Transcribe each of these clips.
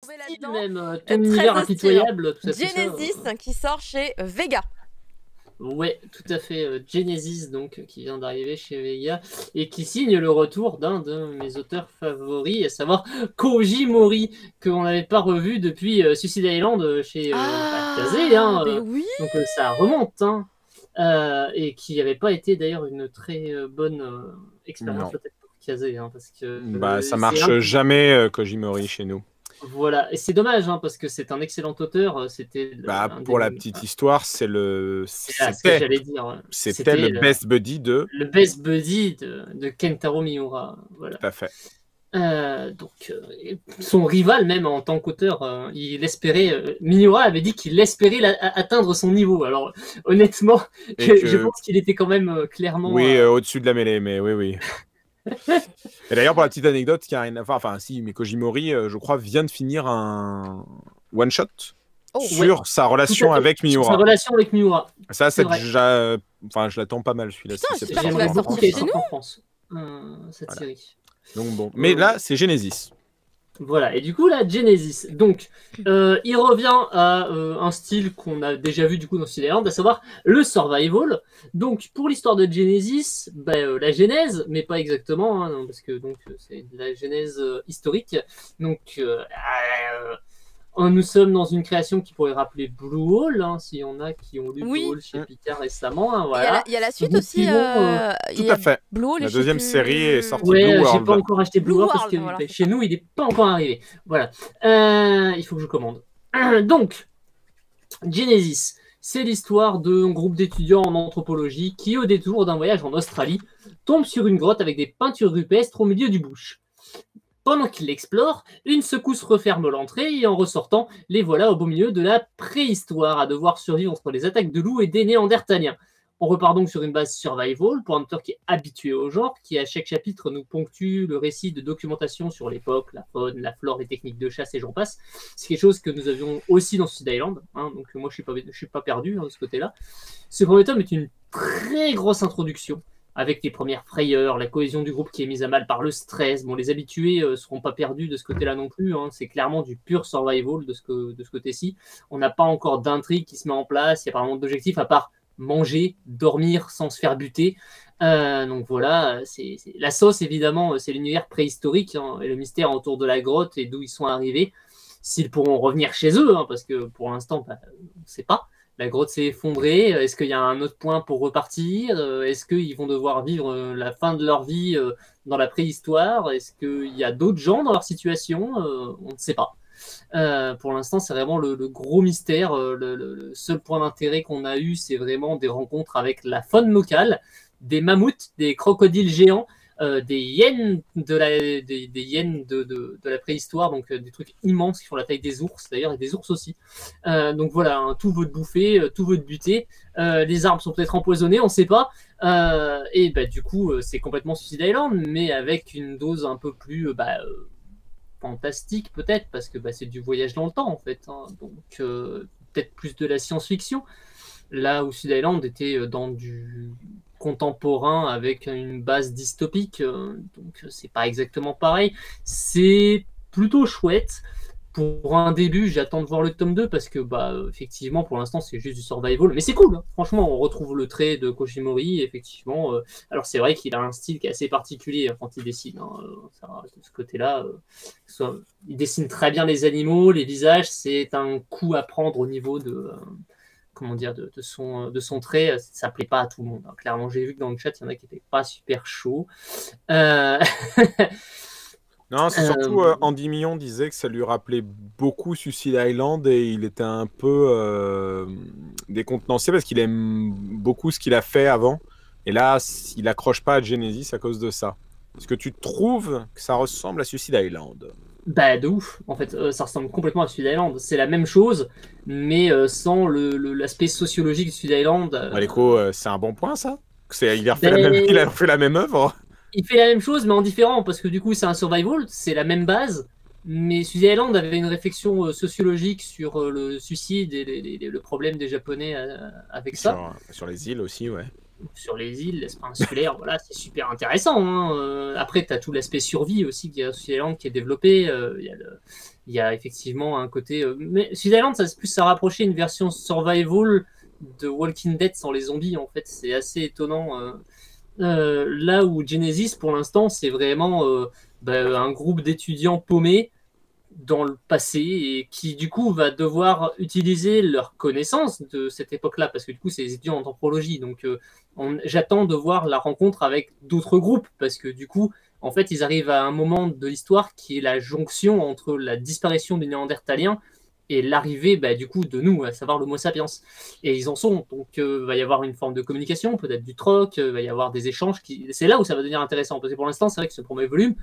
retrouver style là-dedans. même, ton Très univers inspirant. impitoyable, tout ça, Genesis qui sort chez Vega. Ouais, tout à fait. Genesis, donc, qui vient d'arriver chez Vega et qui signe le retour d'un de mes auteurs favoris, à savoir Koji Mori, qu'on n'avait pas revu depuis Suicide Island chez Kazé, hein, mais oui. donc ça remonte, hein, et qui n'avait pas été d'ailleurs une très bonne expérience peut-être pour Kazé, hein, parce que Bah, ça c'est marche jamais Kojimori chez nous. Voilà, et c'est dommage, hein, parce que c'est un excellent auteur. C'était Bah, pour la petite histoire, c'était ce que j'allais dire. C'était le best buddy de Kentaro Miura. Voilà. Tout à fait. Donc, son rival même en tant qu'auteur, il espérait. Miura avait dit qu'il espérait atteindre son niveau. Alors, honnêtement, je pense qu'il était quand même clairement. Oui, au-dessus de la mêlée, mais oui. Et d'ailleurs, pour la petite anecdote, qui a rien à voir, enfin, si, mais Kojimori, je crois, vient de finir un one-shot sur sa relation avec Miura. Sur sa relation avec Miura. Ça, c'est déjà. Enfin, je l'attends pas mal, celui-là. J'aimerais beaucoup qu'il sorte en France, cette série. Donc bon. Mais là, c'est Genesis. Voilà, et du coup là, Genesis, donc il revient à un style qu'on a déjà vu du coup dans Suicide Island, à savoir le survival. Donc pour l'histoire de Genesis, la genèse, mais pas exactement, hein, parce que donc c'est la genèse historique. Donc nous sommes dans une création qui pourrait rappeler Blue Hole, hein, s'il y en a qui ont lu Blue Hole chez Picard récemment. Hein, voilà. Il y a la suite aussi. Tout à fait. Blue Hole, la deuxième série est sortie. Ouais, Blue World. j'ai pas encore acheté Blue World parce que voilà, chez nous il n'est pas encore arrivé. Voilà. Il faut que je commande. Donc, Genesis, c'est l'histoire d'un groupe d'étudiants en anthropologie qui, au détour d'un voyage en Australie, tombe sur une grotte avec des peintures rupestres au milieu du bush. Pendant qu'il l'explore, une secousse referme l'entrée et en ressortant, les voilà au beau milieu de la préhistoire à devoir survivre entre les attaques de loups et des néandertaliens. On repart donc sur une base survival pour un auteur qui est habitué au genre, qui à chaque chapitre nous ponctue le récit de documentation sur l'époque, la faune, la flore, les techniques de chasse et j'en passe. C'est quelque chose que nous avions aussi dans Suicide Island, hein, donc moi je suis pas perdu, hein, de ce côté-là. Ce premier tome est une très grosse introduction, avec les premières frayeurs, la cohésion du groupe qui est mise à mal par le stress. Bon, les habitués ne seront pas perdus de ce côté-là non plus, hein. C'est clairement du pur survival de ce côté-ci. On n'a pas encore d'intrigue qui se met en place, il n'y a pas vraiment d'objectif à part manger, dormir sans se faire buter. Donc voilà, la sauce évidemment, c'est l'univers préhistorique, hein, et le mystère autour de la grotte et d'où ils sont arrivés. S'ils pourront revenir chez eux, hein, parce que pour l'instant, on ne sait pas. La grotte s'est effondrée. Est-ce qu'il y a un autre point pour repartir? Est-ce qu'ils vont devoir vivre la fin de leur vie dans la préhistoire? Est-ce qu'il y a d'autres gens dans leur situation? On ne sait pas. Pour l'instant, c'est vraiment le gros mystère. Le seul point d'intérêt qu'on a eu, c'est vraiment des rencontres avec la faune locale, des mammouths, des crocodiles géants, des hyènes des hyènes de la préhistoire, donc des trucs immenses qui font la taille des ours d'ailleurs, et des ours aussi. Donc voilà, hein, tout veut te bouffer, tout veut te buter. Les arbres sont peut-être empoisonnés, on ne sait pas. Et du coup, c'est complètement Suicide Island, mais avec une dose un peu plus fantastique peut-être, parce que c'est du voyage dans le temps en fait, hein. Donc peut-être plus de la science-fiction. Là où Suicide Island était dans du contemporain avec une base dystopique, donc c'est pas exactement pareil. C'est plutôt chouette. Pour un début, j'attends de voir le tome 2 parce que effectivement pour l'instant c'est juste du survival, mais c'est cool, hein. Franchement on retrouve le trait de Kojimori effectivement. Alors c'est vrai qu'il a un style qui est assez particulier quand il dessine, hein. De ce côté-là, il dessine très bien les animaux, les visages, c'est un coup à prendre au niveau de son trait. Ça plaît pas à tout le monde, hein. Clairement, j'ai vu que dans le chat, il y en a qui n'étaient pas super chauds. Non, c'est surtout Andy Millon disait que ça lui rappelait beaucoup Suicide Island et il était un peu décontenancé parce qu'il aime beaucoup ce qu'il a fait avant. Et là, il accroche pas à Genesis à cause de ça. Est-ce que tu trouves que ça ressemble à Suicide Island? De ouf. En fait, ça ressemble complètement à Suicide Island. C'est la même chose, mais sans l'aspect sociologique de Suicide Island. Léco, c'est un bon point, ça? Il a fait la même œuvre? Il fait la même chose, mais en différent, parce que du coup, c'est un survival, c'est la même base, mais Suicide Island avait une réflexion sociologique sur le suicide et le problème des Japonais avec ça. Sur les îles aussi, ouais. sur les îles, l'espace insulaire, voilà, c'est super intéressant. Hein. Après, tu as tout l'aspect survie aussi qui est Suicide Island qui est développé. Il y a effectivement un côté. Mais Suicide Island, ça c'est plus à rapprocher une version survival de Walking Dead sans les zombies, en fait. C'est assez étonnant. Là où Genesis, pour l'instant, c'est vraiment un groupe d'étudiants paumés dans le passé et qui du coup va devoir utiliser leurs connaissances de cette époque-là parce que du coup c'est des étudiants en anthropologie donc j'attends de voir la rencontre avec d'autres groupes parce que du coup en fait ils arrivent à un moment de l'histoire qui est la jonction entre la disparition des Néandertaliens et l'arrivée du coup de nous, à savoir l'Homo sapiens. Et ils en sont, donc va y avoir une forme de communication, peut-être du troc, va y avoir des échanges. C'est là où ça va devenir intéressant, parce que pour l'instant, c'est vrai que ce premier volume,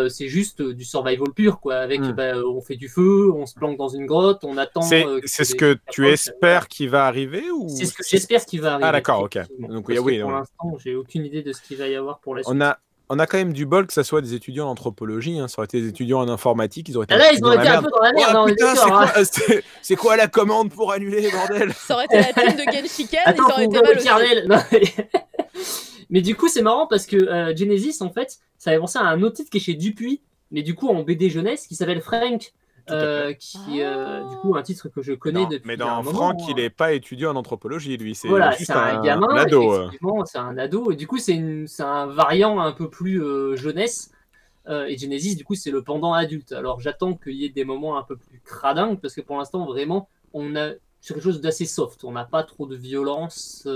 c'est juste du survival pur, quoi. Avec, on fait du feu, on se planque dans une grotte, on attend. C'est ce que tu espères qui va arriver ou... C'est ce que j'espère qui va arriver. Ah d'accord, ok. Donc, oui, pour l'instant, j'ai aucune idée de ce qu'il va y avoir pour la suite. On a quand même du bol que ça soit des étudiants en anthropologie, hein. Ça aurait été des étudiants en informatique, ils auraient été là, ils ont été un peu dans la merde. Oh, putain, c'est quoi la commande pour annuler, bordel? Ça aurait été la team de Genshiken, ils auraient été mal aussi. Non, mais du coup, c'est marrant parce que Genesis, en fait, ça avait pensé à un autre titre qui est chez Dupuis, mais du coup en BD jeunesse, qui s'appelle Frank. Qui du coup un titre que je connais depuis. Mais dans Franck, il n'est pas étudiant en anthropologie, lui. C'est juste un gamin, un ado. Effectivement, c'est un ado. Et du coup, c'est un variant un peu plus jeunesse. Et Genesis, du coup, c'est le pendant adulte. Alors, j'attends qu'il y ait des moments un peu plus cradingues, parce que pour l'instant, vraiment, on a sur quelque chose d'assez soft. On n'a pas trop de violence.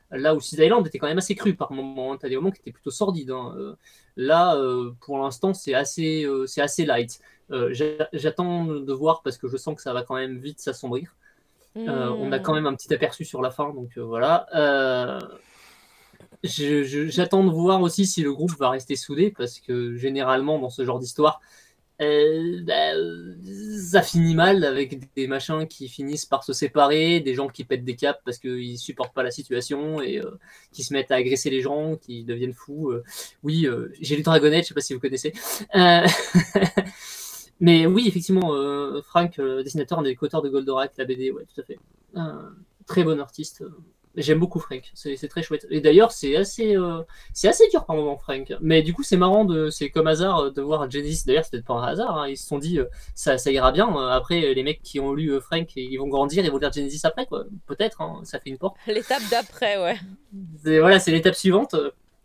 Là où Suicide Island était quand même assez cru par moments. Hein. Tu as des moments qui étaient plutôt sordides. Hein. Là, pour l'instant, c'est assez light. J'attends de voir parce que je sens que ça va quand même vite s'assombrir. On a quand même un petit aperçu sur la fin, donc voilà. J'attends de voir aussi si le groupe va rester soudé parce que généralement dans ce genre d'histoire, ça finit mal avec des machins qui finissent par se séparer, des gens qui pètent des câbles parce qu'ils supportent pas la situation et qui se mettent à agresser les gens, qui deviennent fous. Oui, j'ai lu Dragonette, je sais pas si vous connaissez. Mais oui, effectivement, Frank, dessinateur, un des co-auteurs de Goldorak, la BD, ouais, tout à fait. Très bon artiste. J'aime beaucoup Frank, c'est très chouette. Et d'ailleurs, c'est assez dur par moment, Frank. Mais du coup, c'est marrant, c'est comme hasard de voir Genesis. D'ailleurs, c'est peut-être pas un hasard. Hein. Ils se sont dit, ça ira bien. Après, les mecs qui ont lu Frank, ils vont grandir, ils vont lire Genesis après, quoi. Peut-être, hein, ça fait une porte. L'étape d'après, ouais. Voilà, c'est l'étape suivante.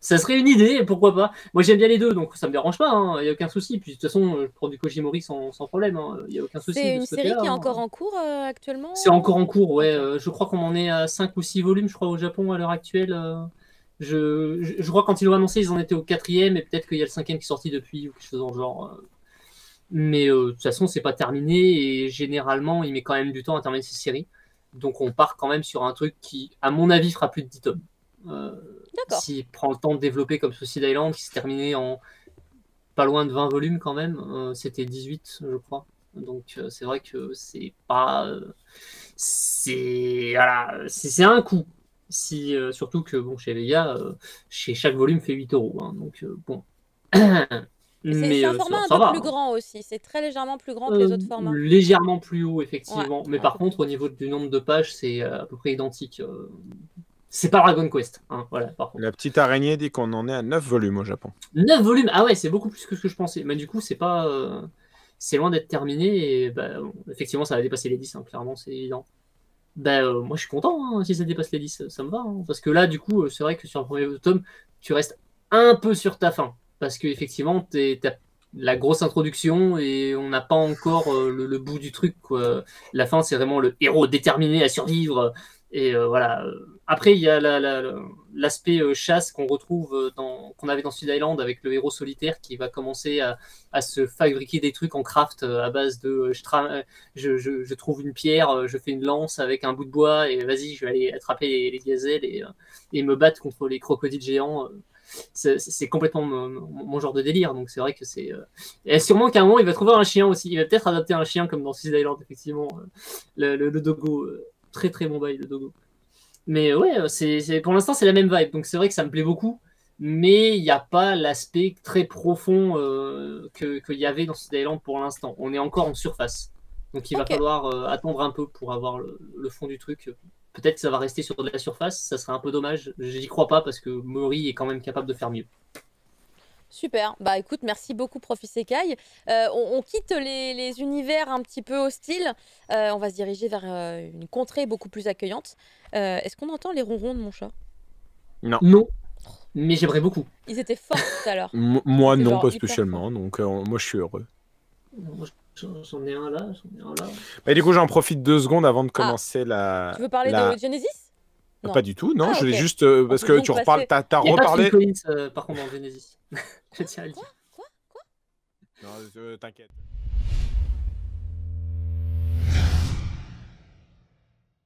Ça serait une idée, pourquoi pas. Moi, j'aime bien les deux, donc ça me dérange pas, il n'y a aucun souci. Puis de toute façon, je prends du Kojimori sans problème, il n'y a aucun souci. C'est une série qui est encore en cours actuellement? C'est encore en cours, ouais. Je crois qu'on en est à 5 ou 6 volumes, je crois, au Japon à l'heure actuelle. Je crois quand ils l'ont annoncé, ils en étaient au 4e, et peut-être qu'il y a le 5e qui est sorti depuis, ou quelque chose dans le genre. Mais de toute façon, c'est pas terminé, et généralement, il met quand même du temps à terminer ces séries. Donc on part quand même sur un truc qui, à mon avis, fera plus de 10 tomes. S'il prend le temps de développer comme Suicide Island, qui s'est terminé en pas loin de 20 volumes quand même, c'était 18 je crois. Donc c'est vrai que c'est pas... c'est un coup. Surtout que bon, chez Vega, chez chaque volume fait 8 €. Hein, donc bon... C'est un format un peu plus grand aussi, c'est très légèrement plus grand que les autres formats. Légèrement plus haut, effectivement. Ouais, mais par contre, au niveau du nombre de pages, c'est à peu près identique. C'est pas Dragon Quest. Hein, voilà, par contre. La petite araignée dit qu'on en est à 9 volumes au Japon. 9 volumes? Ah ouais, c'est beaucoup plus que ce que je pensais. Mais du coup, c'est pas... c'est loin d'être terminé. Et effectivement, ça va dépasser les 10, hein, clairement, c'est évident. Moi, je suis content hein, si ça dépasse les 10, ça me va. Hein, parce que là, du coup, c'est vrai que sur un premier tome, tu restes un peu sur ta fin. Parce qu'effectivement, t'as la grosse introduction et on n'a pas encore le bout du truc, quoi. La fin, c'est vraiment le héros déterminé à survivre. Et voilà. Après, il y a l'aspect chasse qu'on retrouve qu'on avait dans Suicide Island avec le héros solitaire qui va commencer à se fabriquer des trucs en craft à base de je trouve une pierre, je fais une lance avec un bout de bois et vas-y, je vais aller attraper les gazelles et me battre contre les crocodiles géants. C'est complètement mon genre de délire, donc c'est vrai que c'est... Et sûrement qu'à un moment, il va trouver un chien aussi. Il va peut-être adapter un chien comme dans Suicide Island, effectivement. Le dogo. Très très bon bail, le dogo. Mais ouais, pour l'instant, c'est la même vibe, donc c'est vrai que ça me plaît beaucoup, mais il n'y a pas l'aspect très profond qu'il y avait dans Suicide Island pour l'instant. On est encore en surface. Donc il va falloir attendre un peu pour avoir le fond du truc. peut-être que ça va rester sur de la surface, ça serait un peu dommage. J'y crois pas parce que Mori est quand même capable de faire mieux. Super, bah écoute, merci beaucoup Prof Isekai. On quitte les univers un petit peu hostiles, on va se diriger vers une contrée beaucoup plus accueillante. Est-ce qu'on entend les ronrons de mon chat? Non. Non, mais j'aimerais beaucoup. Ils étaient forts tout à l'heure. Moi C'était non, genre pas hyper spécialement, donc moi je suis heureux. Moi, j'en ai un là, j'en ai un là. Mais du coup, j'en profite 2 secondes avant de commencer la... Tu veux parler de Genesis? Non. Pas du tout, non, Ah, je voulais ok. juste... parce On que peut tu donc reparles, passer- t'as Il y a pas de reparlé... Phil Collins, par contre, dans Genesis. Je tiens à le dire. Non, t'inquiète.